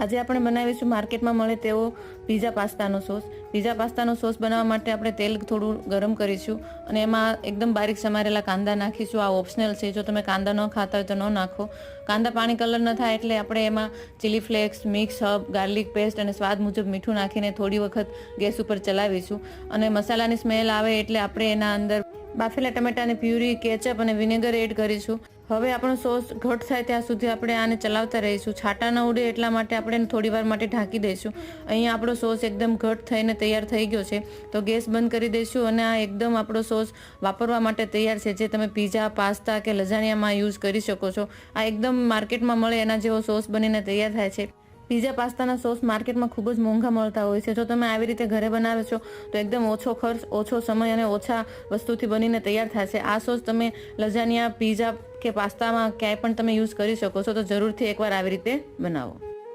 આજે આપણે બનાવીશું માર્કેટમાં મળે તેવો પીઝા પાસ્તાનો સોસ. પીઝા પાસ્તાનો સોસ બનાવવા માટે આપણે તેલ થોડું ગરમ કરીશું અને એમાં એકદમ બારીક સમારેલા કાંદા નાખીશું. આ ઓપ્શનલ છે, જો તમે કાંદા ન ખાતા હોય તો ન નાખો. કાંદા પાણી કલર ન થાય એટલે આપણે એમાં chilli flakes, mix herb, garlic paste અને સ્વાદ મુજબ મીઠું નાખીને થોડી વખત ગેસ ઉપર ચલાવીશું. અને મસાલાની સ્મેલ આવે એટલે આપણે એના અંદર બાફેલા ટમેટાની પ્યુરી, કેચઅપ અને વિનેગર એડ કરીશું. હવે આપણો સોસ ઘટ થાય ત્યાં સુધી આપણે આને ચલાવતા રહીશું. છાંટા ન ઉડે એટલા માટે આપણે એને થોડી વાર માટે ઢાંકી દઈશું. અહીંયા આપણો સોસ એકદમ ઘટ થઈને તૈયાર થઈ ગયો છે, તો ગેસ બંધ કરી દઈશું અને આ એકદમ આપણો સોસ વાપરવા માટે તૈયાર છે, જે તમે પીઝા, પાસ્તા કે લઝાનિયામાં યુઝ કરી શકો છો. આ એકદમ માર્કેટમાં મળે એના જેવો સોસ બનીને તૈયાર થાય છે. પીઝા પાસ્તાના સોસ માર્કેટમાં ખૂબ જ મોંઘા મળતા હોય છે. જો તમે આવી રીતે ઘરે બનાવો છો તો એકદમ ઓછો ખર્ચ, ઓછો સમય અને ઓછા વસ્તુથી બનીને તૈયાર થશે. આ સોસ તમે લઝાનિયા, પીઝા કે પાસ્તામાં ક્યાંય પણ તમે યુઝ કરી શકો છો, તો જરૂરથી એકવાર આવી રીતે બનાવો.